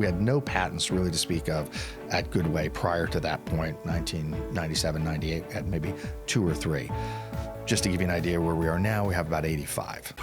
We had no patents really to speak of at Goodway prior to that point, 1997, 98, had maybe 2 or 3. Just to give you an idea where we are now, we have about 85.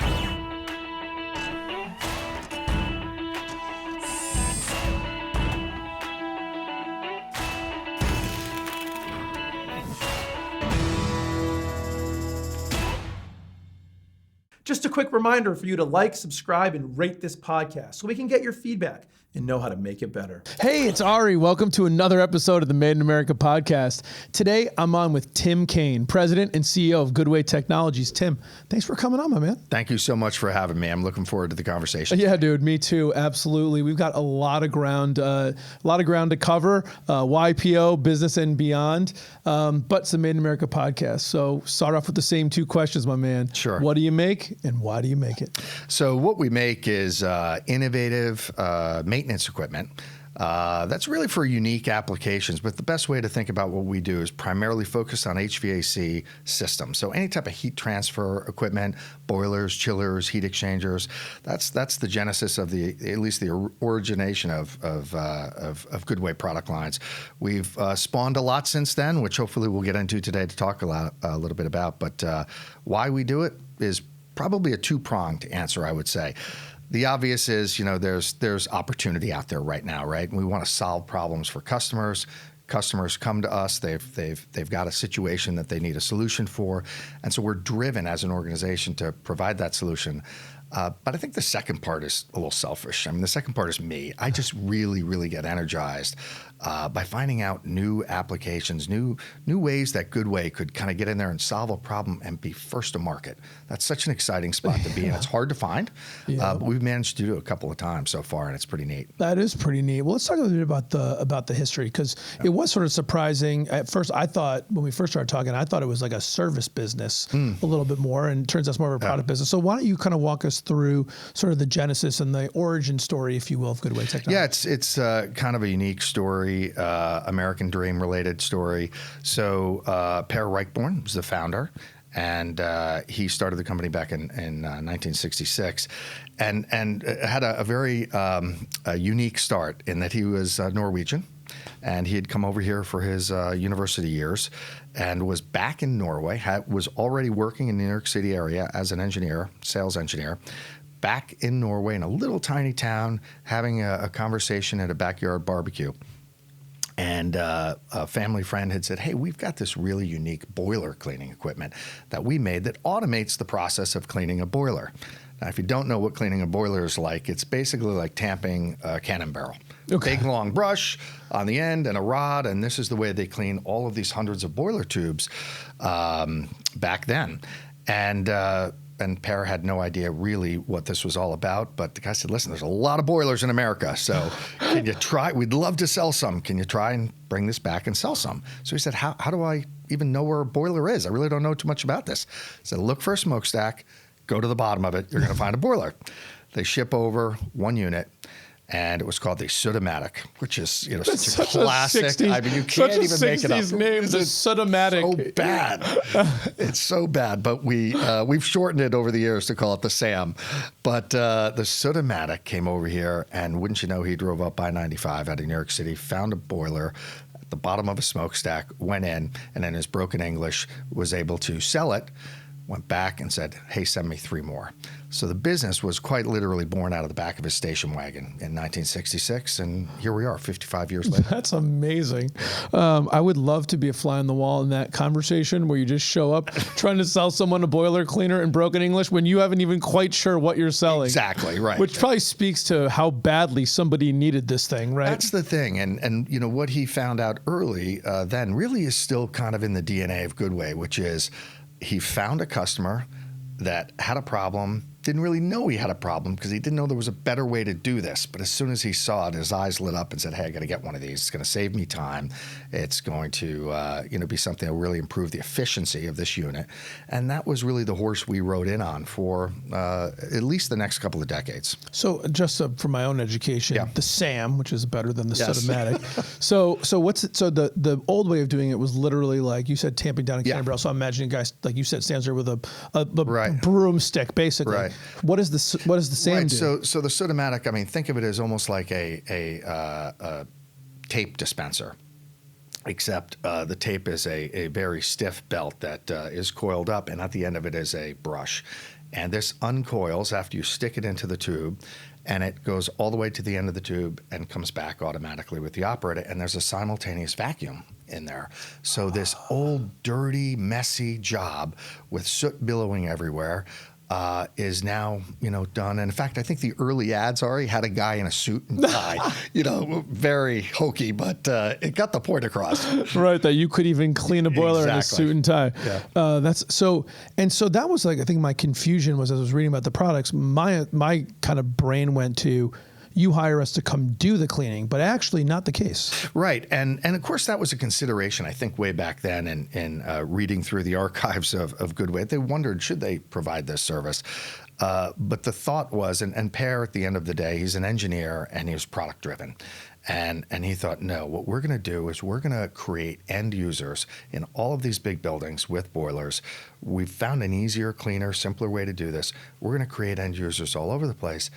Just a quick reminder for you to like, subscribe, and rate this podcast so we can get your feedback and know how to make it better. Hey, it's Ari. Welcome to another episode of the Made in America podcast. Today, I'm on with Tim Kane, President and CEO of Goodway Technologies. Tim, thanks for coming on, my man. Thank you so much for having me. I'm looking forward to the conversation. Yeah, dude, me too. Absolutely. We've got a lot of ground to cover, YPO, business and beyond, but it's the Made in America podcast. So start off with the same 2 questions, my man. Sure. What do you make and why do you make it? So what we make is innovative maintenance equipment. That's really for unique applications, but the best way to think about what we do is primarily focused on HVAC systems. So any type of heat transfer equipment, boilers, chillers, heat exchangers, that's the genesis of at least the origination of Goodway product lines. We've spawned a lot since then, which hopefully we'll get into today to talk a little bit about, but why we do it is probably a 2-pronged answer, I would say. The obvious is, there's opportunity out there right now, right? And we want to solve problems for customers. Customers come to us, they've got a situation that they need a solution for. And so we're driven as an organization to provide that solution. But I think the second part is a little selfish. I mean, the second part is me. I just really, really get energized by finding out new applications, new ways that Goodway could kind of get in there and solve a problem and be first to market. That's such an exciting spot to be in. It's hard to find, but we've managed to do it a couple of times so far, and it's pretty neat. That is pretty neat. Well, let's talk a little bit about the history, because it was sort of surprising. At first, I thought, when we first started talking, I thought it was like a service business a little bit more, and it turns out it's more of a product business. So why don't you kind of walk us through sort of the genesis and the origin story, if you will, of Goodway Technologies? Yeah, it's kind of a unique story, American Dream related story. So Per Reichborn was the founder, and he started the company back in 1966, and had a very unique start in that he was Norwegian. And he had come over here for his university years and was back in Norway, was already working in the New York City area as an engineer, sales engineer, back in Norway in a little tiny town, having a conversation at a backyard barbecue. And a family friend had said, hey, we've got this really unique boiler cleaning equipment that we made that automates the process of cleaning a boiler. Now, if you don't know what cleaning a boiler is like, it's basically like tamping a cannon barrel. Okay. Big, long brush on the end and a rod, and this is the way they clean all of these hundreds of boiler tubes back then. And Per had no idea really what this was all about, but the guy said, listen, there's a lot of boilers in America, so can you try? We'd love to sell some. Can you try and bring this back and sell some? So he said, how do I even know where a boiler is? I really don't know too much about this. He said, look for a smokestack, go to the bottom of it, you're going to find a boiler. They ship over 1 unit. And it was called the Sudomatic, which is such a classic. 60s, I mean, you can't even make it up. Name, the Sudomatic. So bad. It's so bad. But we've shortened it over the years to call it the Sam. But the Sudomatic came over here, and wouldn't you know, he drove up I-95 out of New York City, found a boiler at the bottom of a smokestack, went in, and in his broken English was able to sell it. Went back and said, hey, send me 3 more. So the business was quite literally born out of the back of his station wagon in 1966, and here we are 55 years later. That's amazing. I would love to be a fly on the wall in that conversation where you just show up trying to sell someone a boiler cleaner in broken English when you haven't even quite sure what you're selling. Exactly, right. Which probably speaks to how badly somebody needed this thing, right? That's the thing, and what he found out early then really is still kind of in the DNA of Goodway, which is he found a customer that had a problem, didn't really know he had a problem because he didn't know there was a better way to do this. But as soon as he saw it, his eyes lit up and said, hey, I got to get one of these. It's going to save me time. It's going to be something that will really improve the efficiency of this unit. And that was really the horse we rode in on for at least the next couple of decades. So just for my own education, the SAM, which is better than the Sudomatic. So what's it? So the old way of doing it was literally like you said, tamping down a cannon barrel. So I'm imagining guys, like you said, stands there with a broomstick, basically. Right. What is the SAM Right. do? So the Sodomatic, I mean, think of it as almost like a tape dispenser, except the tape is a very stiff belt that is coiled up, and at the end of it is a brush. And this uncoils after you stick it into the tube, and it goes all the way to the end of the tube and comes back automatically with the operator, and there's a simultaneous vacuum in there. So this old, dirty, messy job with soot billowing everywhere is now, done. And in fact, I think the early ads, Ari, had a guy in a suit and tie, very hokey, but it got the point across. Right, that you could even clean a boiler in a Exactly. suit and tie. Yeah. So that was like, I think my confusion was as I was reading about the products, my kind of brain went to, you hire us to come do the cleaning, but actually not the case. Right. And of course, that was a consideration, I think, way back then in reading through the archives of Goodway. They wondered, should they provide this service? But the thought was, and Per, at the end of the day, he's an engineer and he was product driven. And he thought, no, what we're going to do is we're going to create end users in all of these big buildings with boilers. We've found an easier, cleaner, simpler way to do this. We're going to create end users all over the place.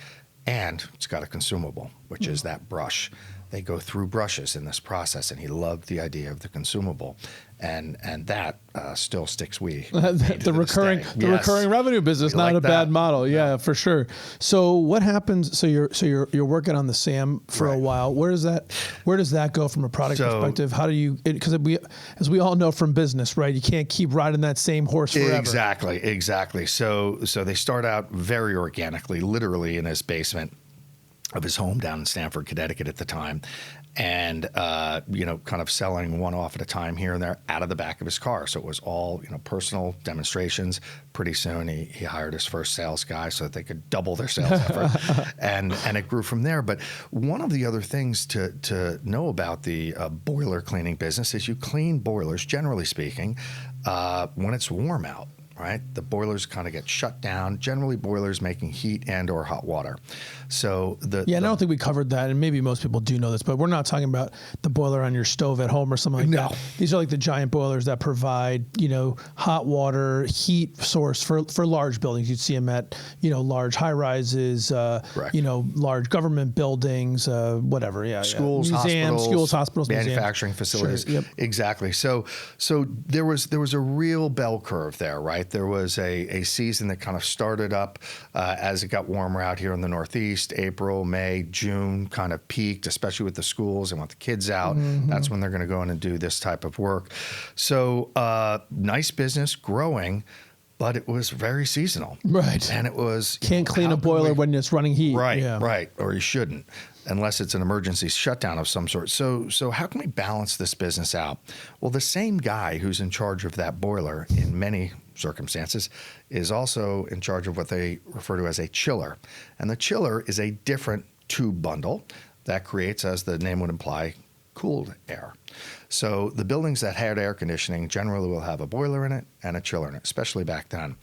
And it's got a consumable, which is that brush. They go through brushes in this process, and he loved the idea of the consumable, and that still sticks. The recurring revenue business, not a bad model. Yeah, for sure. So what happens? So you're working on the SAM for a while. Where does that go from a product perspective? How do you? Because as we all know from business, right? You can't keep riding that same horse forever. Exactly. So they start out very organically, literally in his basement of his home down in Stamford, Connecticut at the time, and kind of selling one off at a time here and there out of the back of his car. So it was all personal demonstrations. Pretty soon he hired his first sales guy so that they could double their sales effort, and it grew from there. But one of the other things to know about the boiler cleaning business is you clean boilers, generally speaking, when it's warm out. Right, the boilers kind of get shut down. Generally, boilers making heat and or hot water. So and I don't think we covered that, and maybe most people do know this, but we're not talking about the boiler on your stove at home or something like that. These are like the giant boilers that provide hot water, heat source for large buildings. You'd see them at large high rises, large government buildings, whatever. Schools, hospitals, manufacturing facilities. Sure, yep. Exactly. So there was a real bell curve there, right? There was a season that kind of started up as it got warmer out here in the Northeast. April, May, June kind of peaked, especially with the schools and want the kids out. Mm-hmm. That's when they're going to go in and do this type of work. So nice business, growing, but it was very seasonal. Right. And it was... Can't clean a boiler when it's running heat. Right. Or you shouldn't, unless it's an emergency shutdown of some sort. So how can we balance this business out? Well, the same guy who's in charge of that boiler in many circumstances is also in charge of what they refer to as a chiller. And the chiller is a different tube bundle that creates, as the name would imply, cooled air. So the buildings that had air conditioning generally will have a boiler in it and a chiller in it, especially back then.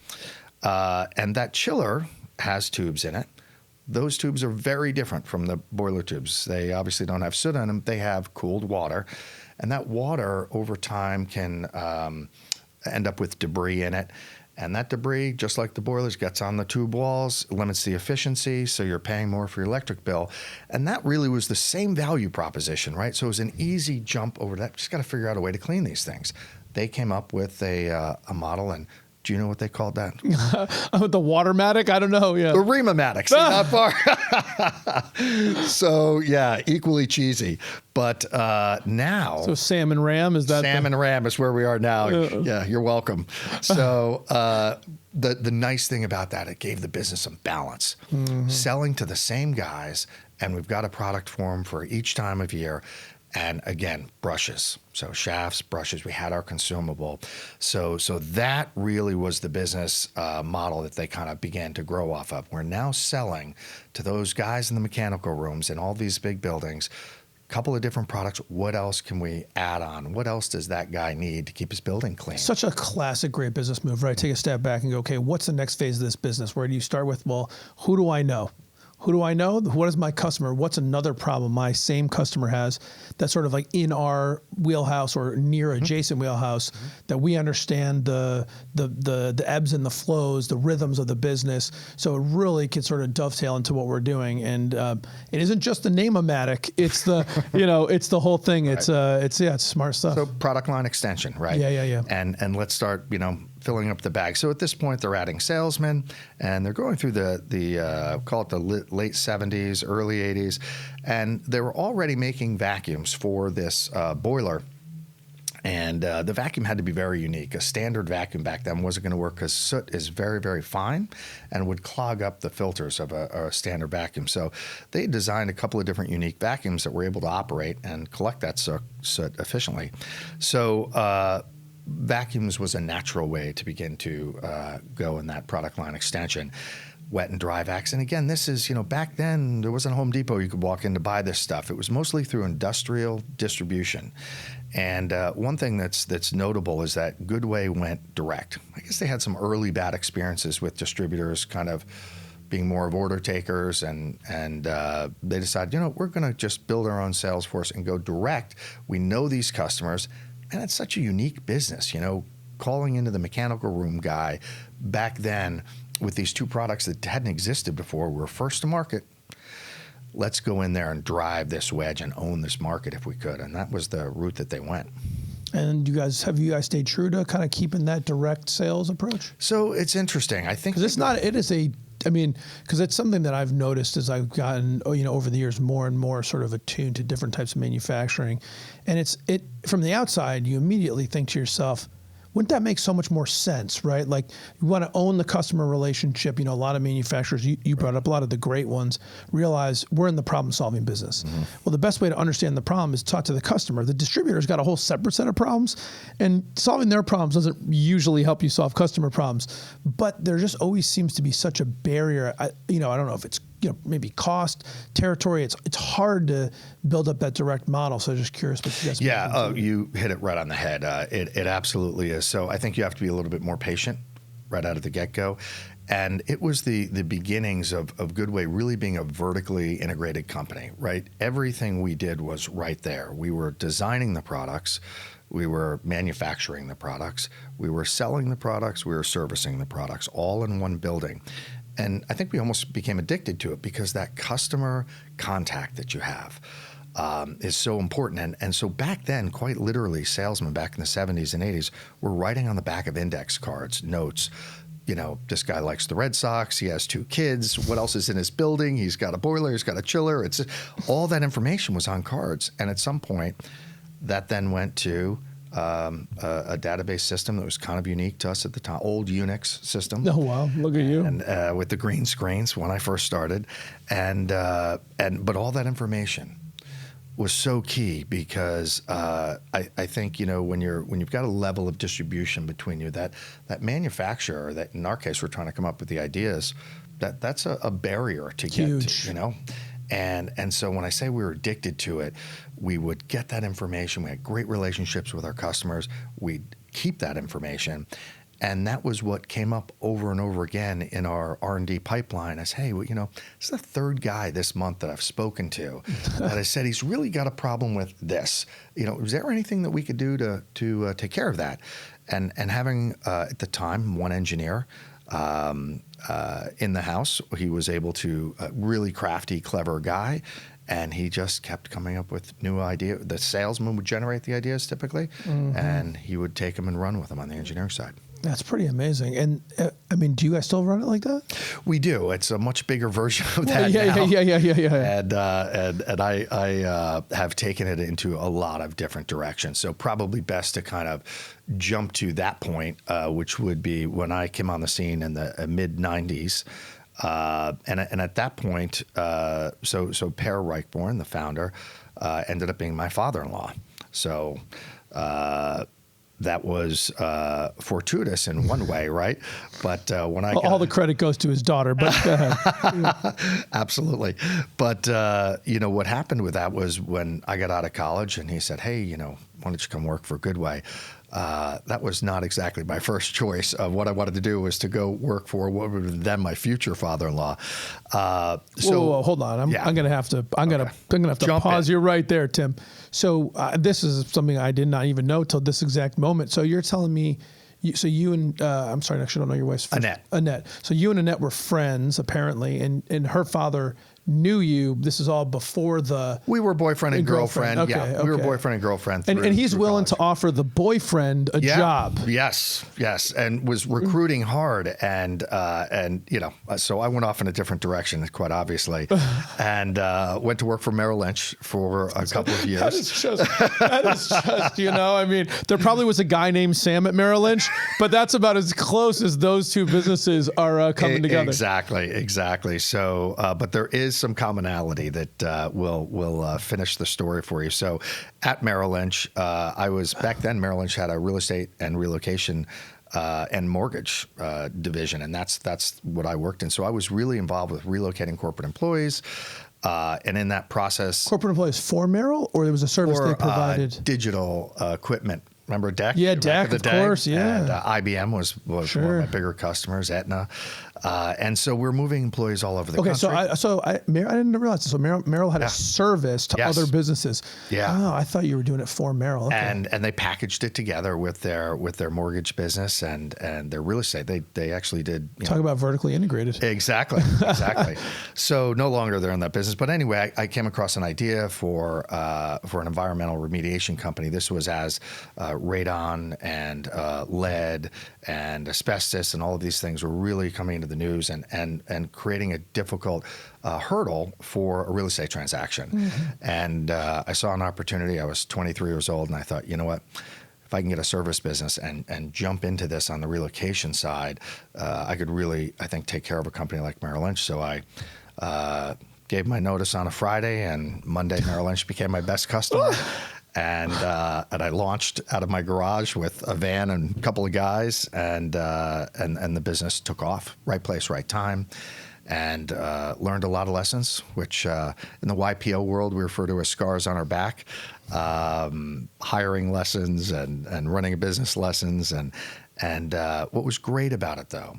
And that chiller has tubes in it. Those tubes are very different from the boiler tubes. They obviously don't have soot on them. They have cooled water. And that water over time can end up with debris in it. And that debris, just like the boilers, gets on the tube walls, limits the efficiency, so you're paying more for your electric bill. And that really was the same value proposition, right? So it was an easy jump over that. Just got to figure out a way to clean these things. They came up with a model, and do you know what they called that? The Watermatic? I don't know. Yeah. The Ream-O-Matic. See, not far. So, yeah, equally cheesy. But now... So Sam and Ram, is that... Sam and Ram is where we are now. Yeah, you're welcome. So the nice thing about that, it gave the business some balance. Mm-hmm. Selling to the same guys, and we've got a product for them for each time of year. And again, brushes. So shafts, brushes, we had our consumable. So that really was the business model that they kind of began to grow off of. We're now selling to those guys in the mechanical rooms in all these big buildings, a couple of different products. What else can we add on? What else does that guy need to keep his building clean? Such a classic, great business move, right? Take a step back and go, okay, what's the next phase of this business? Where do you start with? Well, who do I know? who do I know? What is my customer? What's another problem my same customer has that's sort of like in our wheelhouse or near adjacent wheelhouse that we understand the ebbs and the flows, the rhythms of the business. So it really can sort of dovetail into what we're doing. And it isn't just the name-o-matic. It's the, it's the whole thing. Right. It's smart stuff. So product line extension, right? Yeah. And let's start, filling up the bag. So at this point, they're adding salesmen, and they're going through the call it the late 70s, early 80s, and they were already making vacuums for this boiler. And the vacuum had to be very unique. A standard vacuum back then wasn't going to work because soot is very, very fine and would clog up the filters of a standard vacuum. So they designed a couple of different unique vacuums that were able to operate and collect that soot efficiently. So vacuums was a natural way to begin to go in that product line extension. Wet and dry vacs. And again, this is, back then there wasn't a Home Depot you could walk in to buy this stuff. It was mostly through industrial distribution. And one thing that's notable is that Goodway went direct. I guess they had some early bad experiences with distributors kind of being more of order takers, and they decided, we're going to just build our own sales force and go direct. We know these customers. And it's such a unique business, calling into the mechanical room guy back then with these two products that hadn't existed before. We were first to market. Let's go in there and drive this wedge and own this market if we could. And that was the route that they went. And have you guys stayed true to kind of keeping that direct sales approach? So it's interesting. I think because because it's something that I've noticed as I've gotten, over the years more and more sort of attuned to different types of manufacturing. And it from the outside, you immediately think to yourself, wouldn't that make so much more sense, right? Like you want to own the customer relationship. A lot of manufacturers, you brought up a lot of the great ones, realize we're in the problem-solving business. Mm-hmm. Well, the best way to understand the problem is talk to the customer. The distributor's got a whole separate set of problems, and solving their problems doesn't usually help you solve customer problems. But there just always seems to be such a barrier. I don't know if it's maybe cost, territory. It's hard to build up that direct model. So just curious what you guys. Yeah, you hit it right on the head. It absolutely is. So I think you have to be a little bit more patient right out of the get-go. And it was the beginnings of Goodway really being a vertically integrated company, right? Everything we did was right there. We were designing the products. We were manufacturing the products. We were selling the products. We were servicing the products, all in one building. And I think we almost became addicted to it because that customer contact that you have is so important. And so back then, quite literally, salesmen back in the 70s and 80s were writing on the back of index cards, notes. This guy likes the Red Sox. He has 2 kids. What else is in his building? He's got a boiler. He's got a chiller. It's all that information was on cards. And at some point, that then went to a database system that was kind of unique to us at the time, old Unix system. Oh wow, look at you! And with the green screens when I first started, but all that information was so key because I think when you've got a level of distribution between you, that manufacturer that in our case we're trying to come up with the ideas, that's a barrier to get to, And so when I say we were addicted to it, we would get that information. We had great relationships with our customers. We'd keep that information. And that was what came up over and over again in our R&D pipeline as, hey, this is the 3rd guy this month that I've spoken to that I said he's really got a problem with this. Is there anything that we could do to take care of that? And having, at the time, one engineer, in the house, he was able to really crafty, clever guy, and he just kept coming up with new ideas. The salesman would generate the ideas typically, and he would take them and run with them on the engineering side. That's pretty amazing. And do you guys still run it like that? We do. It's a much bigger version of that now. Yeah. And I have taken it into a lot of different directions. So probably best to kind of jump to that point, which would be when I came on the scene in the mid 90s. And at that point, so Per Reichborn, the founder, ended up being my father-in-law. So that was fortuitous in one way, right? But when I all the credit goes to his daughter, but go ahead. Absolutely. But what happened with that was when I got out of college, and he said, "Hey, why don't you come work for Goodway?" that was not exactly my first choice. Of what I wanted to do was to go work for what would then my future father-in-law. Whoa, hold on. I'm gonna have to Jump pause in. you right there, Tim. So this is something I did not even know till this exact moment. So you're telling me, you and I'm sorry, I actually don't know your wife's first. Annette. So you and Annette were friends apparently, and her father knew you. This is all before we were boyfriend and girlfriend. Okay, we were boyfriend and girlfriend. And he's willing to offer the boyfriend a job. Yes, and was recruiting hard, and so I went off in a different direction, quite obviously, and went to work for Merrill Lynch for a couple of years. That is just, I mean, there probably was a guy named Sam at Merrill Lynch, but that's about as close as those two businesses are coming together. Exactly. So, but there is some commonality that will finish the story for you. So at Merrill Lynch, I was back then, Merrill Lynch had a real estate and relocation and mortgage division, and that's what I worked in. So I was really involved with relocating corporate employees. And in that process, corporate employees for Merrill, or there was a service they provided? Digital equipment. Remember DEC? Yeah, DEC, of course, yeah. And IBM was Sure. one of my bigger customers, Aetna. And so we're moving employees all over the country. I didn't realize this. So Merrill had a service to other businesses. Yeah. Oh, I thought you were doing it for Merrill. Okay. And they packaged it together with their mortgage business and their real estate. They actually did. Talk about vertically integrated. Exactly. So no longer they're in that business. But anyway, I came across an idea for an environmental remediation company. This was as radon and lead and asbestos and all of these things were really coming into the news and creating a difficult hurdle for a real estate transaction. Mm-hmm. And I saw an opportunity. I was 23 years old, and I thought, you know what? If I can get a service business and jump into this on the relocation side, I could really, I think, take care of a company like Merrill Lynch. So I gave my notice on a Friday, and Monday Merrill Lynch became my best customer. And I launched out of my garage with a van and a couple of guys, and the business took off. Right place, right time, and learned a lot of lessons, which in the YPO world we refer to as scars on our back. Hiring lessons and running a business lessons, and what was great about it though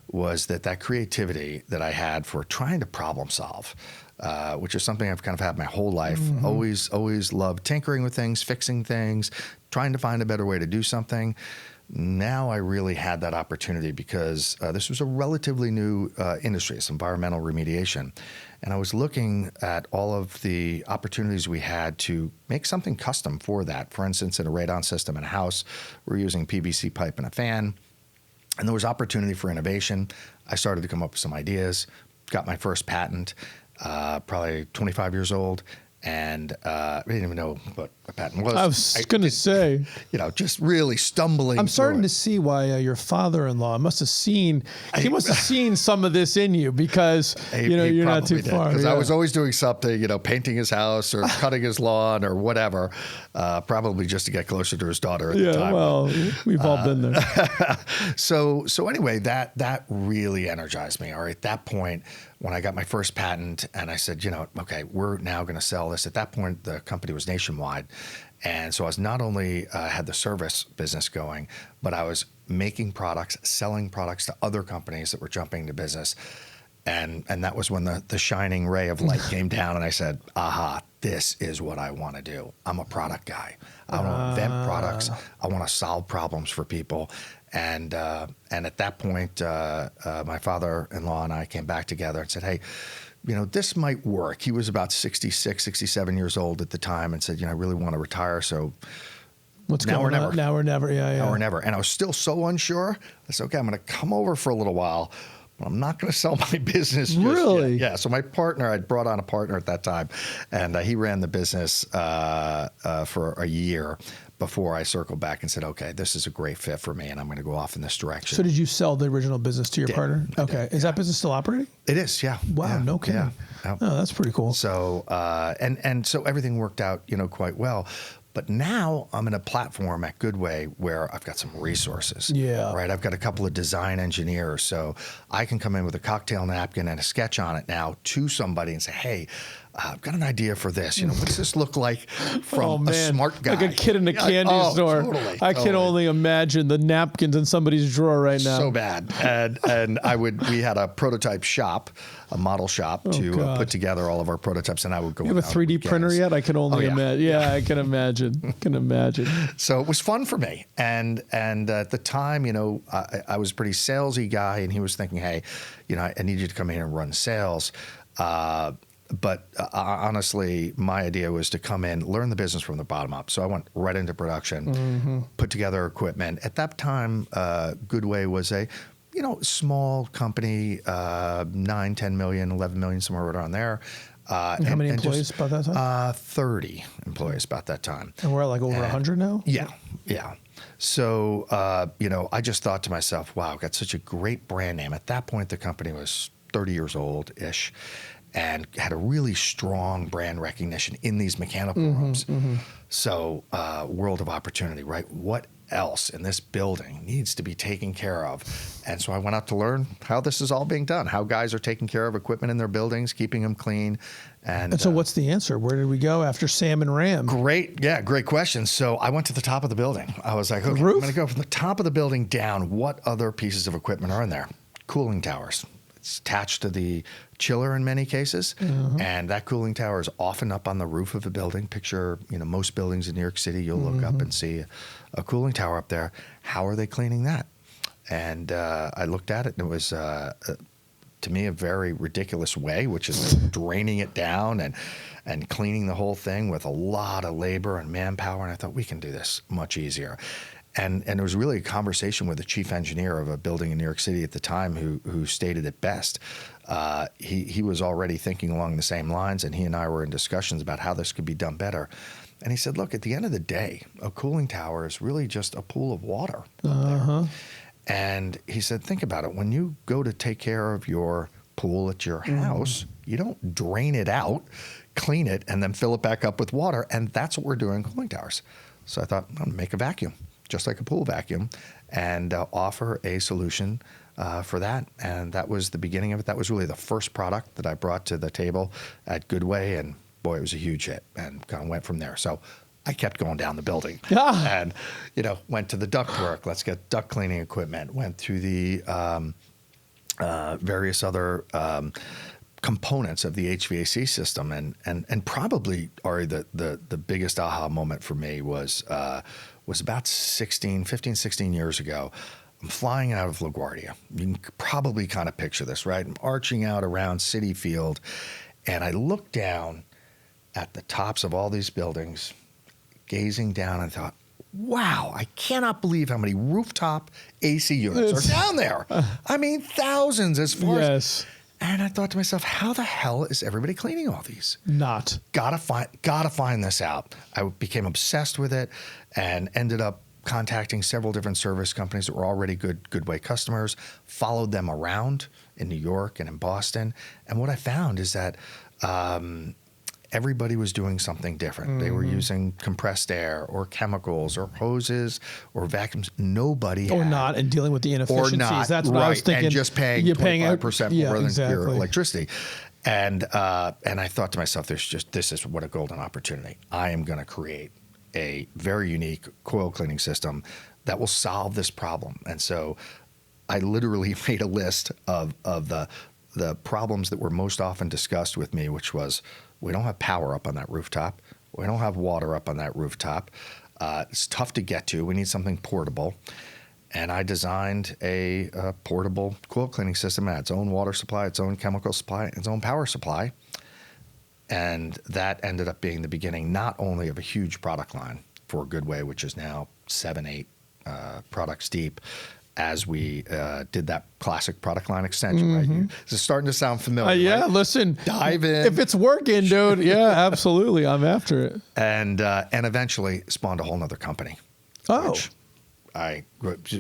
was that creativity that I had for trying to problem solve. Which is something I've kind of had my whole life. Mm-hmm. Always loved tinkering with things, fixing things, trying to find a better way to do something. Now I really had that opportunity because this was a relatively new industry, it's environmental remediation. And I was looking at all of the opportunities we had to make something custom for that. For instance, in a radon system in a house, we're using PVC pipe and a fan. And there was opportunity for innovation. I started to come up with some ideas, got my first patent. Probably 25 years old, and I didn't even know what a patent was. I was going to say, just really stumbling. I'm starting to see why your father-in-law must have seen. He must have seen some of this in you because you're not too far. Because I was always doing something, painting his house or cutting his lawn or whatever, probably just to get closer to his daughter at the time. Yeah, well, we've all been there. So anyway, that really energized me. All right, at that point, when I got my first patent and I said, okay, we're now going to sell this. At that point, the company was nationwide. And so I was not only had the service business going, but I was making products, selling products to other companies that were jumping into business. And that was when the shining ray of light came down and I said, aha, this is what I want to do. I'm a product guy. I want to invent products. I want to solve problems for people. And at that point, my father-in-law and I came back together and said, hey, this might work. He was about 66, 67 years old at the time and said, I really want to retire. So now or never. Now or never. Yeah. Now or never. And I was still so unsure. I said, okay, I'm going to come over for a little while, but I'm not going to sell my business just really? yet. Yeah. So my partner, I'd brought on a partner at that time, and he ran the business for a year before I circled back and said, okay, this is a great fit for me and I'm going to go off in this direction. So did you sell the original business to your partner? Okay. Is that business still operating? It is, yeah. Wow, yeah, no kidding. Yeah. Oh, that's pretty cool. So, and so everything worked out, quite well. But now I'm in a platform at Goodway where I've got some resources. Yeah. Right. I've got a couple of design engineers. So I can come in with a cocktail napkin and a sketch on it now to somebody and say, hey, I've got an idea for this. What does this look like from a smart guy? Like a kid in a candy store. Totally, I can only imagine the napkins in somebody's drawer right now. So bad. And we had a prototype shop, a model shop to put together all of our prototypes, and I would go. You have a 3D printer yet? I can only imagine. Yeah, I can imagine. So it was fun for me, and at the time, I was a pretty salesy guy, and he was thinking, hey, I need you to come in and run sales. But honestly, my idea was to come in, learn the business from the bottom up. So I went right into production, put together equipment. At that time, Goodway was a small company, 9, 10 million, 11 million, somewhere around there. And how many employees about that time? 30 employees about that time. And we're at like over 100 now? Yeah. So, I just thought to myself, wow, I've got such a great brand name. At that point, the company was 30 years old-ish and had a really strong brand recognition in these mechanical rooms. So, world of opportunity, right? What else in this building needs to be taken care of? And so I went out to learn how this is all being done, how guys are taking care of equipment in their buildings, keeping them clean. And so what's the answer? Where did we go after Sam and Ram? Great question. So I went to the top of the building. I was like, okay, I'm going to go from the top of the building down. What other pieces of equipment are in there? Cooling towers. It's attached to the chiller in many cases, and that cooling tower is often up on the roof of a building. Picture, most buildings in New York City, you'll look up and see a cooling tower up there. How are they cleaning that? And I looked at it, and it was, to me, a very ridiculous way, which is draining it down and cleaning the whole thing with a lot of labor and manpower. And I thought, we can do this much easier. And it was really a conversation with the chief engineer of a building in New York City at the time who stated it best. He was already thinking along the same lines, and he and I were in discussions about how this could be done better. And he said, look, at the end of the day, a cooling tower is really just a pool of water up there. And he said, think about it. When you go to take care of your pool at your house, you don't drain it out, clean it, and then fill it back up with water. And that's what we're doing in cooling towers. So I thought, I'm going to make a vacuum, just like a pool vacuum, and offer a solution for that. And that was the beginning of it. That was really the first product that I brought to the table at Goodway. And boy, it was a huge hit, and kind of went from there. So I kept going down the building and, went to the ductwork. Let's get duct cleaning equipment. Went through the various other components of the HVAC system. And probably, Ari, the biggest aha moment for me was about 15, 16 years ago. I'm flying out of LaGuardia. You can probably kind of picture this, right? I'm arching out around Citi Field, and I look down at the tops of all these buildings, gazing down, and thought, wow, I cannot believe how many rooftop AC units are down there. I mean, thousands as far as. And I thought to myself, how the hell is everybody cleaning all these? Gotta find this out. I became obsessed with it and ended up contacting several different service companies that were already Goodway customers, followed them around in New York and in Boston. And what I found is that everybody was doing something different. They were using compressed air or chemicals or hoses or vacuums. Nobody or not, and dealing with the inefficiencies. Or not, that's what I was thinking. And just paying 25% more than your electricity. And I thought to myself, this is what a golden opportunity. I am going to create a very unique coil cleaning system that will solve this problem. And so I literally made a list of the problems that were most often discussed with me, which was, we don't have power up on that rooftop. We don't have water up on that rooftop. It's tough to get to. We need something portable. And I designed a portable coil cleaning system. It had its own water supply, its own chemical supply, its own power supply. And that ended up being the beginning not only of a huge product line for Goodway, which is now 7, 8 products deep, as we did that classic product line extension, right? This is starting to sound familiar. Yeah, right? Listen. Dive in. If it's working, dude, yeah, absolutely. I'm after it. And eventually spawned a whole nother company. Oh.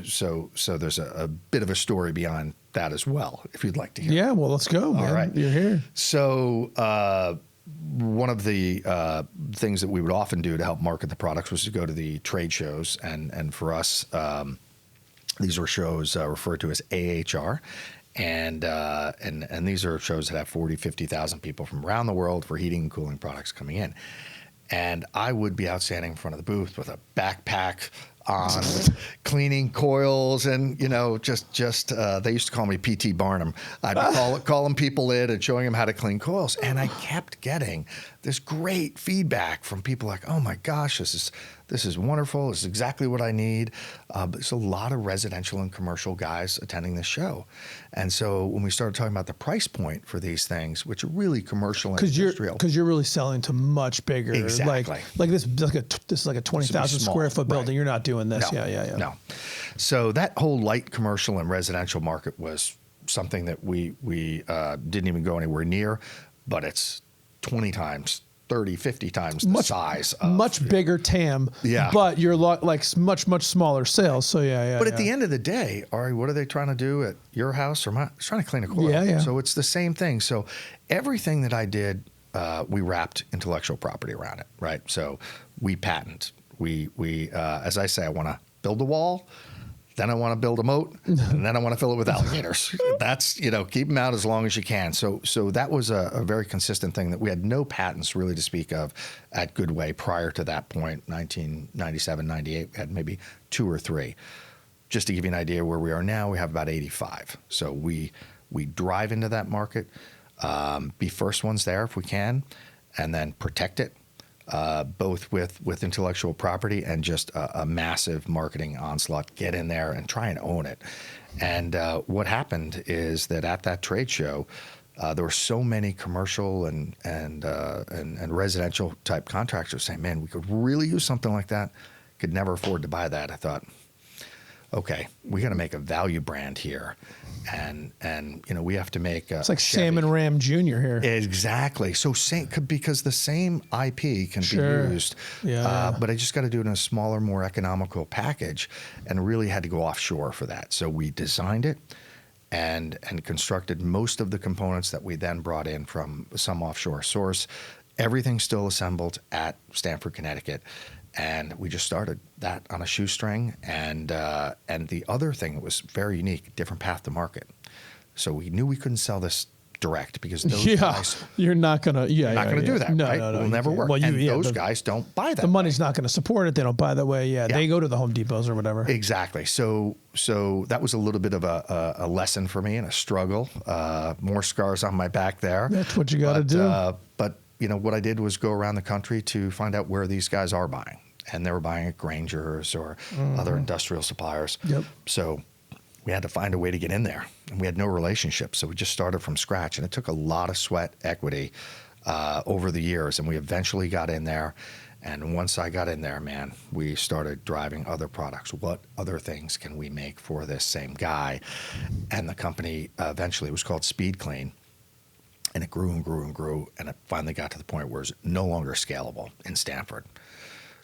So there's a bit of a story beyond that as well, if you'd like to hear. Yeah, well, let's go, man. All right. You're here. So one of the things that we would often do to help market the products was to go to the trade shows. And for us, these were shows referred to as AHR. And these are shows that have 40, 50,000 people from around the world for heating and cooling products coming in. And I would be out standing in front of the booth with a backpack on, with cleaning coils, and just they used to call me PT Barnum. I'd be calling people in and showing them how to clean coils, and I kept getting this great feedback from people like, "Oh my gosh, this is wonderful. This is exactly what I need." But there's a lot of residential and commercial guys attending this show, and so when we started talking about the price point for these things, which are really commercial and industrial, because you're really selling to much bigger, exactly. like this is like a 20,000 square foot building. Right. You're not doing this. No, Yeah. No. So that whole light commercial and residential market was something that we didn't even go anywhere near, but it's 20 times, 30, 50 times the size of, much bigger TAM. Yeah. But you're like much smaller sales. So yeah. But at the end of the day, Ari, what are they trying to do at your house or mine? They're trying to clean a coil. Yeah. So it's the same thing. So everything that I did, we wrapped intellectual property around it, right? So we patent. We as I say, I want to build a wall, then I want to build a moat, and then I want to fill it with alligators. That's, keep them out as long as you can. So that was a very consistent thing, that we had no patents really to speak of at Goodway prior to that point, 1997, 98. We had maybe 2 or 3. Just to give you an idea where we are now, we have about 85. So we drive into that market, be first ones there if we can, and then protect it. Both with intellectual property and just a massive marketing onslaught. Get in there and try and own it. And what happened is that at that trade show, there were so many commercial and residential type contractors saying, "Man, we could really use something like that. Could never afford to buy that." I thought, okay, we got to make a value brand here, and we have to make it's like Chevy. Sam and Ram Jr. here. Exactly. So because the same IP can be used, but I just got to do it in a smaller, more economical package, and really had to go offshore for that. So we designed it and constructed most of the components that we then brought in from some offshore source. Everything still assembled at Stamford, Connecticut. And we just started that on a shoestring. And the other thing that was very unique, different path to market. So we knew we couldn't sell this direct because those guys, you're not gonna do that. No, right? No, It will never work. Well, those guys don't buy that. The money's not going to support it. They don't buy that way. Yeah, they go to the Home Depots or whatever. Exactly. So that was a little bit of a lesson for me and a struggle. More scars on my back there. That's what you got to do. But what I did was go around the country to find out where these guys are buying. And they were buying at Granger's or other industrial suppliers. Yep. So we had to find a way to get in there. And we had no relationship. So we just started from scratch. And it took a lot of sweat equity over the years. And we eventually got in there. And once I got in there, man, we started driving other products. What other things can we make for this same guy? And the company eventually was called Speed Clean. And it grew and grew and grew. And it finally got to the point where it was no longer scalable in Stamford.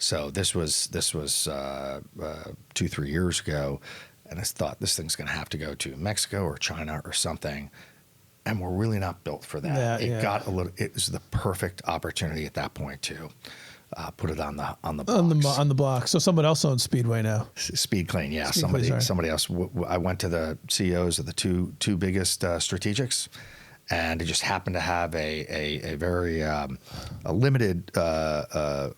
So this was 2-3 years ago, and I thought this thing's going to have to go to Mexico or China or something, and we're really not built for that. It was the perfect opportunity at that point to put it on the blocks. on the block. So someone else owns Speedway now. Speed Clean, yeah. Speedway, somebody else. I went to the CEOs of the two biggest strategics. And it just happened to have a very limited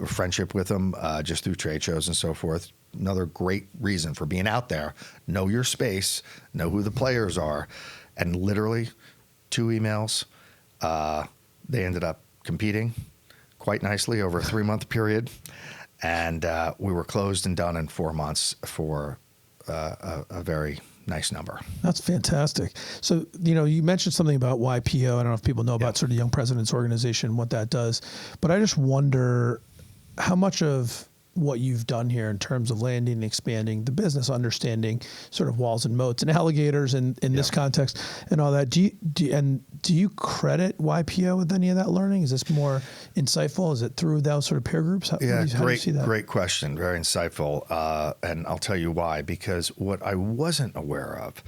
friendship with them just through trade shows and so forth. Another great reason for being out there. Know your space, know who the players are. And literally 2 emails, they ended up competing quite nicely over a 3-month period. And we were closed and done in 4 months for a very nice number. That's fantastic. So, you mentioned something about YPO. I don't know if people know about sort of Young Presidents Organization, what that does, but I just wonder how much of what you've done here in terms of landing and expanding the business, understanding sort of walls and moats and alligators in this context and all that. Do you credit YPO with any of that learning? Is this more insightful? Is it through those sort of peer groups? How do you see that? Great question. Very insightful. And I'll tell you why, because what I wasn't aware of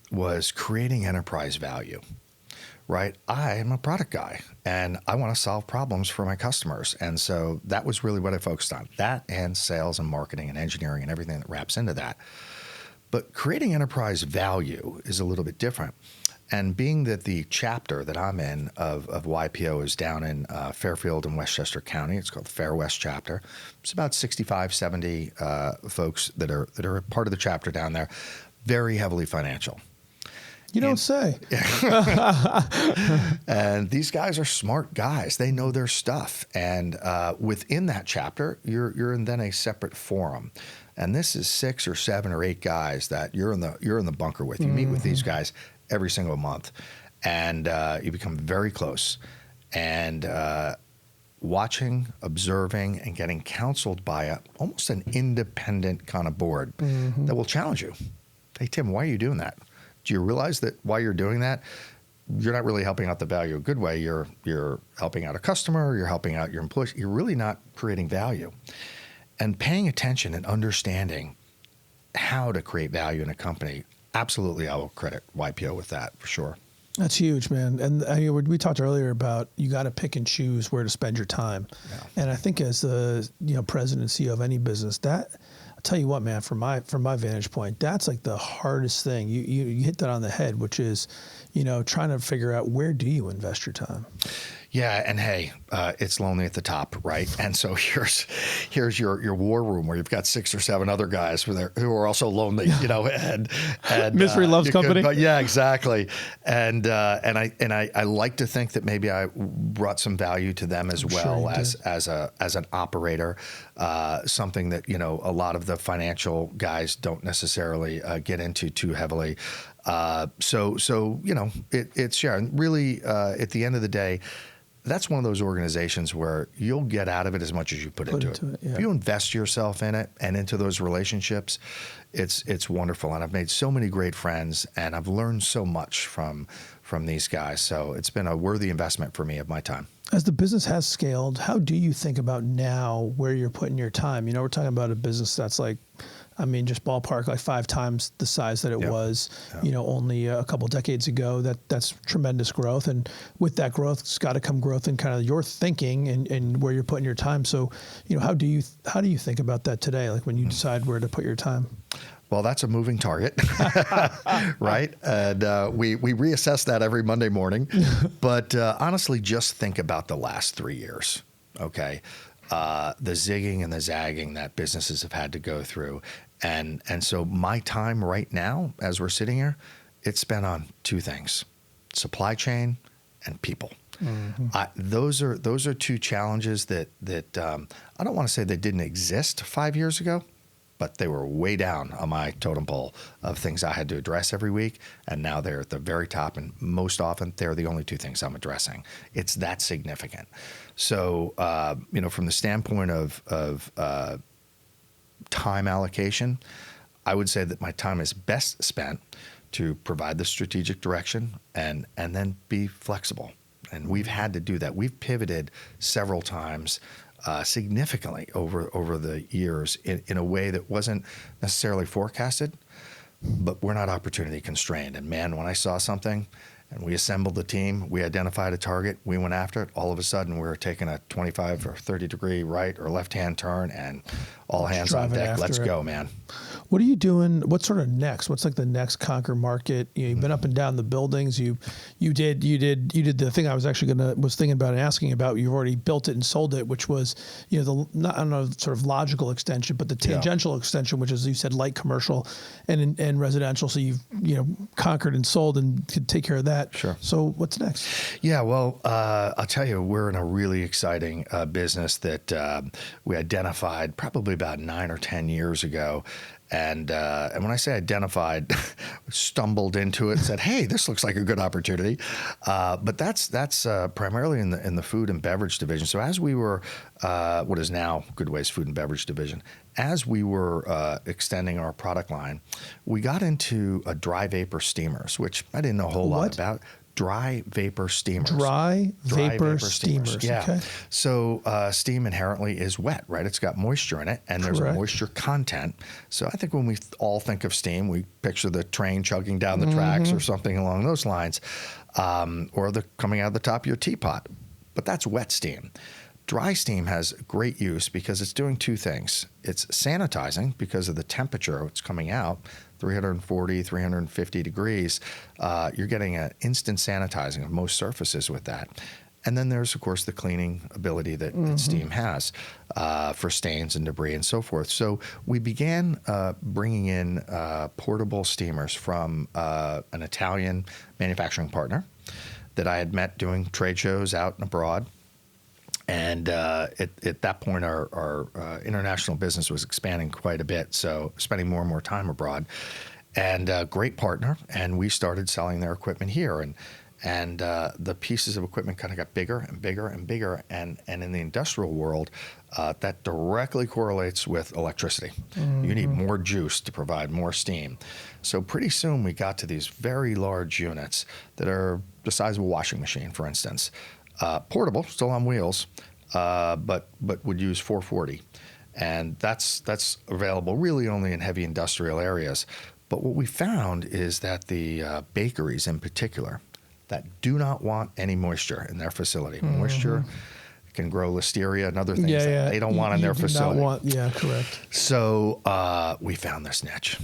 was creating enterprise value. Right? I am a product guy and I want to solve problems for my customers. And so that was really what I focused on, that and sales and marketing and engineering and everything that wraps into that. But creating enterprise value is a little bit different. And being that the chapter that I'm in of YPO is down in Fairfield and Westchester County, it's called the Fair West chapter. It's about 65, 70 folks that are part of the chapter down there, very heavily financial. You don't say. And these guys are smart guys. They know their stuff. And within that chapter, you're in then a separate forum. And this is 6 or 7 or 8 guys that you're in the bunker with. You meet with these guys every single month, and you become very close. And watching, observing, and getting counseled by almost an independent kind of board that will challenge you. Hey, Tim, why are you doing that? Do you realize that while you're doing that, you're not really helping out the value of Goodway? You're helping out a customer, you're helping out your employees. You're really not creating value. And paying attention and understanding how to create value in a company, absolutely I will credit YPO with that for sure. That's huge, man. And we talked earlier about you got to pick and choose where to spend your time. Yeah. And I think as the president and CEO of any business, that I'll tell you what, man, from my vantage point, that's like the hardest thing. You hit that on the head, which is, trying to figure out where do you invest your time. Yeah, and hey, it's lonely at the top, right? And so here's your war room where you've got 6 or 7 other guys who are also lonely, and misery loves company. Yeah, exactly. And I like to think that maybe I brought some value to them as well as an operator, something that a lot of the financial guys don't necessarily get into too heavily. So it's really at the end of the day, that's one of those organizations where you'll get out of it as much as you put into it. Yeah. If you invest yourself in it and into those relationships, it's wonderful. And I've made so many great friends, and I've learned so much from these guys. So it's been a worthy investment for me of my time. As the business has scaled, how do you think about now where you're putting your time? We're talking about a business that's just ballpark, like 5 times the size that it was, only a couple decades ago. That's tremendous growth. And with that growth, it's got to come growth in kind of your thinking and where you're putting your time. So, how do you think about that today? Like when you decide where to put your time? Well, that's a moving target, right? And we reassess that every Monday morning. But honestly, just think about the last 3 years, okay? The zigging and the zagging that businesses have had to go through. And so my time right now, as we're sitting here, it's spent on 2 things: supply chain and people. Those are 2 challenges that I don't want to say they didn't exist 5 years ago, but they were way down on my totem pole of things I had to address every week. And now they're at the very top. And most often they're the only 2 things I'm addressing. It's that significant. So, from the standpoint of time allocation, I would say that my time is best spent to provide the strategic direction and then be flexible. And we've had to do that. We've pivoted several times significantly over the years in a way that wasn't necessarily forecasted, but we're not opportunity constrained. And man, when I saw something and we assembled the team, we identified a target, we went after it, all of a sudden we were taking a 25 or 30 degree right or left-hand turn and all hands on deck. Let's go, man. What are you doing? What's sort of next? What's like the next conquer market? You've been up and down the buildings. You did the thing I was actually was thinking about and asking about. You've already built it and sold it, which was not I don't know, sort of logical extension, but the tangential extension, which is, you said, light commercial and residential. So you've conquered and sold and could take care of that. Sure. So what's next? Yeah, well, I'll tell you, we're in a really exciting business that we identified probably about 9 or 10 years ago. And when I say identified, stumbled into it, said, "Hey, this looks like a good opportunity." But that's primarily in the food and beverage division. So as we were, what is now Goodway's food and beverage division, as we were extending our product line, we got into dry vapor steamers, which I didn't know a whole lot about. Dry vapor steamers. Dry vapor steamers. Yeah. Okay. So steam inherently is wet, right? It's got moisture in it, and there's a moisture content. So I think when we all think of steam, we picture the train chugging down the tracks or something along those lines, or the coming out of the top of your teapot. But that's wet steam. Dry steam has great use because it's doing 2 things. It's sanitizing because of the temperature it's coming out. 340, 350 degrees, you're getting an instant sanitizing of most surfaces with that. And then there's, of course, the cleaning ability that steam has for stains and debris and so forth. So we began bringing in portable steamers from an Italian manufacturing partner that I had met doing trade shows out and abroad. And at that point, our international business was expanding quite a bit, so spending more and more time abroad. And a great partner, and we started selling their equipment here. And the pieces of equipment kind of got bigger and bigger and bigger. And in the industrial world, that directly correlates with electricity. You need more juice to provide more steam. So pretty soon we got to these very large units that are the size of a washing machine, for instance. Portable, still on wheels, but would use 440. And that's available really only in heavy industrial areas. But what we found is that the bakeries in particular that do not want any moisture in their facility. Moisture can grow listeria and other things that they don't want in their facility. Correct. So we found this niche.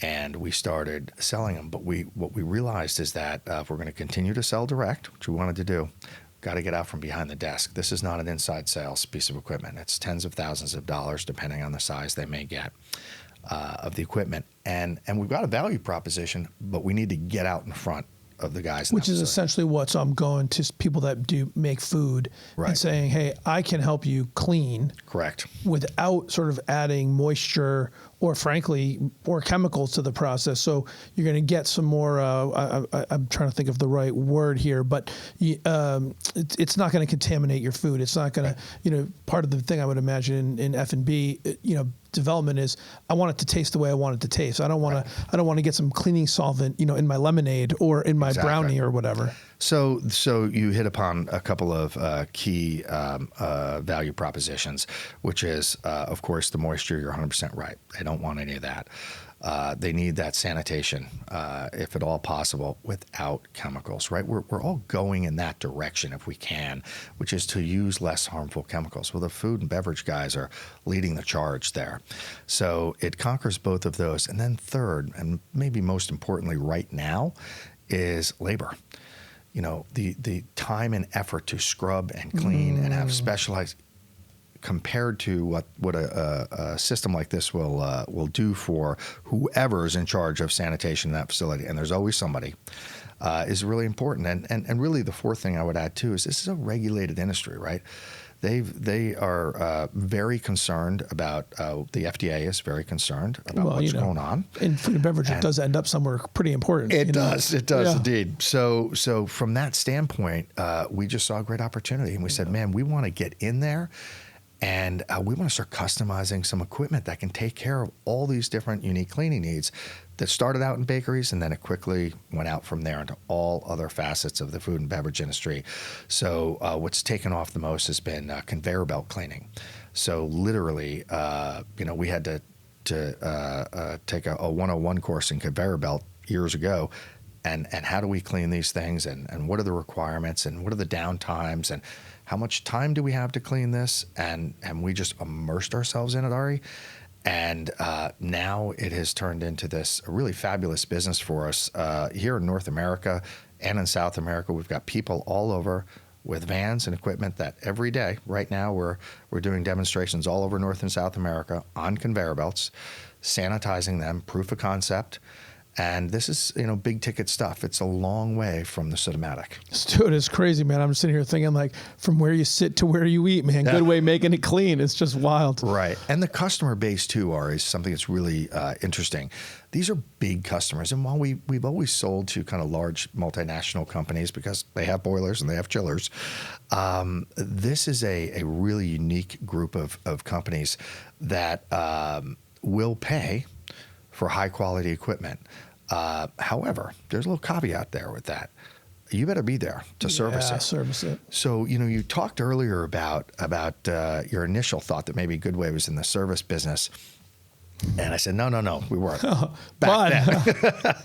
And we started selling them. But what we realized is that if we're going to continue to sell direct, which we wanted to do, got to get out from behind the desk. This is not an inside sales piece of equipment. It's tens of thousands of dollars, depending on the size they may get of the equipment. And we've got a value proposition, but we need to get out in front of the guys. Which is essentially what, so I'm going to people that do make food and saying, hey, I can help you clean. Correct. Without sort of adding moisture or frankly, more chemicals to the process. So you're going to get some more, I'm trying to think of the right word here, but it's not going to contaminate your food. It's not going to, part of the thing I would imagine in F&B, development is I want it to taste the way I want it to taste. I don't want to get some cleaning solvent, in my lemonade or in my brownie or whatever. So you hit upon a couple of key value propositions, which is, of course, the moisture. You're 100% right. They don't want any of that. They need that sanitation, if at all possible, without chemicals, right? We're all going in that direction if we can, which is to use less harmful chemicals. Well, the food and beverage guys are leading the charge there. So it conquers both of those. And then third, and maybe most importantly right now, is labor. The time and effort to scrub and clean and have specialized, compared to what a system like this will do for whoever's in charge of sanitation in that facility, and there's always somebody, is really important. And really the fourth thing I would add too is this is a regulated industry, right? They are very concerned about, the FDA is very concerned about what's going on. In food and beverage, it does end up somewhere pretty important. It does indeed. So from that standpoint, we just saw a great opportunity and we said, man, we want to get in there. And we want to start customizing some equipment that can take care of all these different unique cleaning needs that started out in bakeries, and then it quickly went out from there into all other facets of the food and beverage industry. So what's taken off the most has been conveyor belt cleaning. So literally, we had to take a 101 course in conveyor belt years ago. And how do we clean these things, and what are the requirements, and what are the downtimes, and how much time do we have to clean this? And we just immersed ourselves in it, Ari. And now it has turned into this really fabulous business for us here in North America and in South America. We've got people all over with vans and equipment that every day, right now, we're doing demonstrations all over North and South America on conveyor belts, sanitizing them, proof of concept. And this is, big ticket stuff. It's a long way from the Cinematic. Dude, it's crazy, man. I'm just sitting here thinking, like, from where you sit to where you eat, man. Goodway making it clean. It's just wild. Right. And the customer base, too, Ari, is something that's really interesting. These are big customers. And while we've always sold to kind of large multinational companies because they have boilers and they have chillers, this is a really unique group of companies that will pay for high-quality equipment. However, there's a little caveat there with that. You better be there to service it. Service it. So, you talked earlier about your initial thought that maybe Goodway was in the service business. And I said, no, we weren't back then.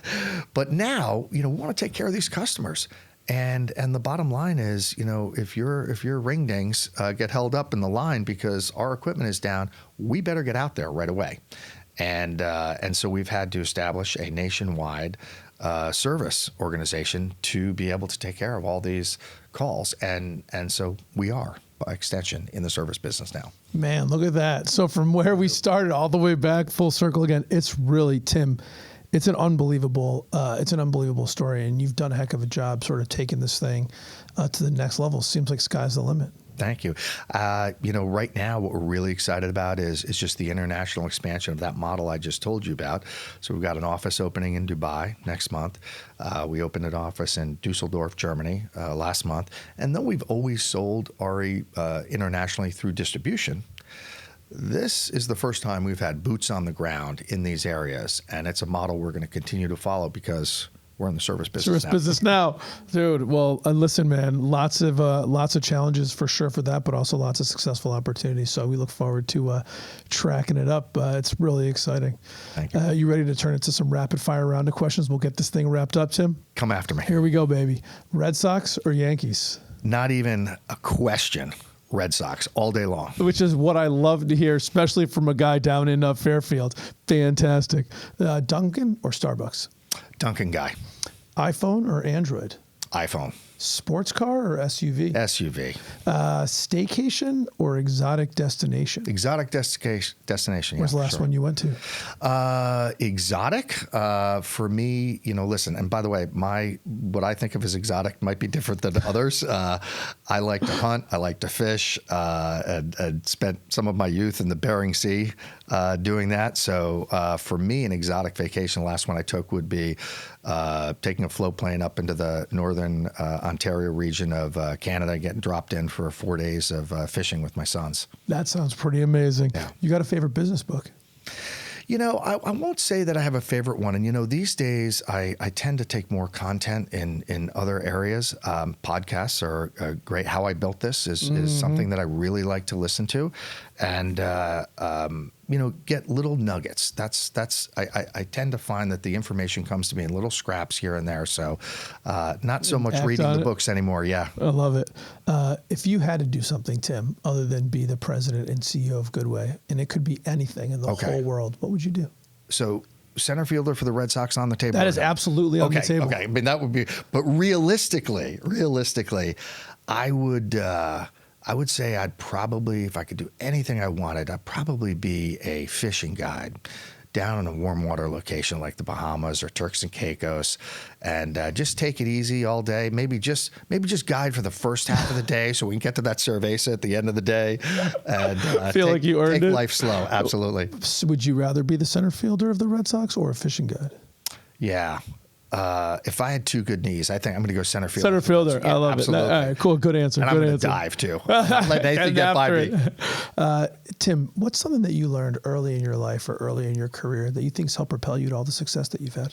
But now, we want to take care of these customers. And the bottom line is, if your ring dings get held up in the line because our equipment is down, we better get out there right away. And so we've had to establish a nationwide service organization to be able to take care of all these calls. And so we are, by extension, in the service business now. Man, look at that. So from where we started all the way back, full circle again, it's really, Tim, it's an unbelievable story. And you've done a heck of a job sort of taking this thing to the next level. Seems like sky's the limit. Thank you. Right now, what we're really excited about is just the international expansion of that model I just told you about. So we've got an office opening in Dubai next month. We opened an office in Dusseldorf, Germany last month. And though we've always sold Ari internationally through distribution, this is the first time we've had boots on the ground in these areas. And it's a model we're going to continue to follow because we're in the service business now. Dude. Well, listen, man, lots of challenges for sure for that, but also lots of successful opportunities. So we look forward to tracking it up. It's really exciting. Thank you. You ready to turn it to some rapid fire round of questions? We'll get this thing wrapped up, Tim. Come after me. Here we go, baby. Red Sox or Yankees? Not even a question. Red Sox all day long. Which is what I love to hear, especially from a guy down in Fairfield. Fantastic. Dunkin' or Starbucks? Dunkin' guy. iPhone or Android? iPhone. Sports car or SUV? SUV. Staycation or exotic destination? Exotic destination. Where's the last one you went to? Exotic for me, listen, and by the way, what I think of as exotic might be different than others. I like to hunt. I like to fish, and spent some of my youth in the Bering Sea doing that. So for me, an exotic vacation, the last one I took would be taking a float plane up into the northern Ontario region of Canada, getting dropped in for 4 days of fishing with my sons. That sounds pretty amazing. Yeah. You got a favorite business book? I won't say that I have a favorite one. And, these days I tend to take more content in other areas. Podcasts are great. How I Built This is something that I really like to listen to. And, get little nuggets. I tend to find that the information comes to me in little scraps here and there. So not so much reading the books anymore. Yeah. I love it. If you had to do something, Tim, other than be the president and CEO of Goodway, and it could be anything in the whole world, what would you do? So center fielder for the Red Sox on the table. That is absolutely on the table. Okay. I mean, that would be, but realistically, I would say I'd probably, if I could do anything I wanted, I'd probably be a fishing guide down in a warm water location like the Bahamas or Turks and Caicos, and just take it easy all day. Maybe just guide for the first half of the day so we can get to that cerveza at the end of the day. And feel like you earned it. Take life slow. Absolutely. Would you rather be the center fielder of the Red Sox or a fishing guide? Yeah. If I had two good knees, I think I'm going to go center fielder. Center fielder. Yeah, I love absolutely. it. All right, cool. Good answer. And good I'm going answer. to dive too. Not let anything get by me. Tim, what's something that you learned early in your life or early in your career that you think's helped propel you to all the success that you've had?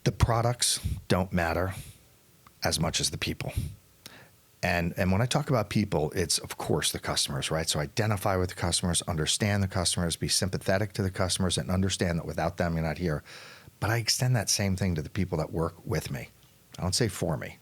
The products don't matter as much as the people. And when I talk about people, it's, of course, the customers, right? So identify with the customers, understand the customers, be sympathetic to the customers, and understand that without them, you're not here. But I extend that same thing to the people that work with me. I don't say for me,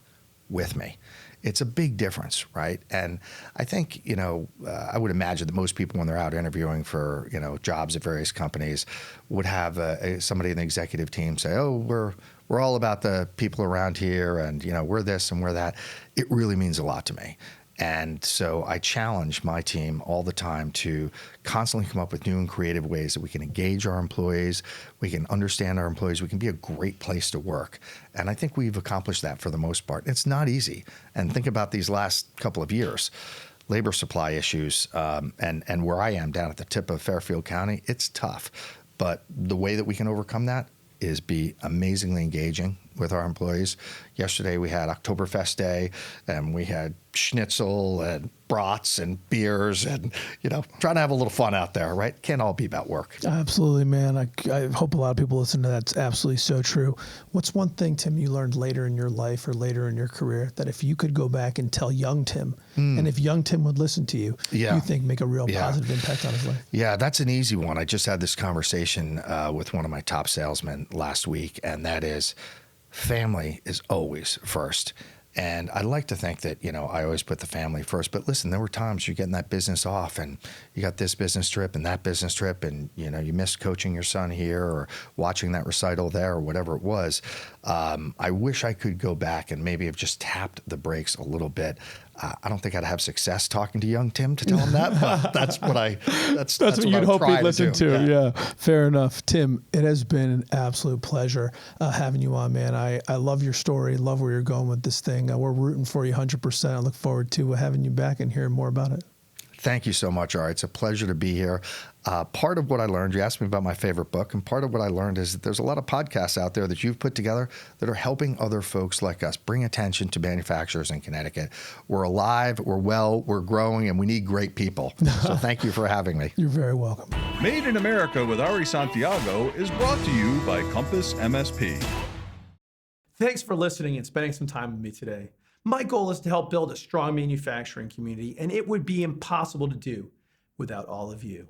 with me. It's a big difference, right? And I think, I would imagine that most people when they're out interviewing for, jobs at various companies would have somebody in the executive team say, oh, we're all about the people around here and, we're this and we're that. It really means a lot to me. And so I challenge my team all the time to constantly come up with new and creative ways that we can engage our employees, we can understand our employees, we can be a great place to work. And I think we've accomplished that for the most part. It's not easy. And think about these last couple of years, labor supply issues, and where I am down at the tip of Fairfield County, it's tough. But the way that we can overcome that is be amazingly engaging with our employees. Yesterday we had Oktoberfest Day, and we had schnitzel and brats and beers and, trying to have a little fun out there, right? Can't all be about work. Absolutely, man. I hope a lot of people listen to that. It's absolutely so true. What's one thing, Tim, you learned later in your life or later in your career that if you could go back and tell young Tim, and if young Tim would listen to you, you think make a real positive impact on his life? Yeah, that's an easy one. I just had this conversation with one of my top salesmen last week, and that is family is always first. And I like to think that, I always put the family first. But listen, there were times you're getting that business off and you got this business trip and that business trip and, you missed coaching your son here or watching that recital there or whatever it was. I wish I could go back and maybe have just tapped the brakes a little bit. I don't think I'd have success talking to young Tim to tell him that, but that's what you'd hope he'd listen to. Yeah. Fair enough. Tim, it has been an absolute pleasure having you on, man. I love your story, love where you're going with this thing. We're rooting for you 100%. I look forward to having you back and hearing more about it. Thank you so much, Ari. It's a pleasure to be here. Part of what I learned, you asked me about my favorite book, and part of what I learned is that there's a lot of podcasts out there that you've put together that are helping other folks like us bring attention to manufacturers in Connecticut. We're alive, we're well, we're growing, and we need great people. So thank you for having me. You're very welcome. Made in America with Ari Santiago is brought to you by CompassMSP. Thanks for listening and spending some time with me today. My goal is to help build a strong manufacturing community, and it would be impossible to do without all of you.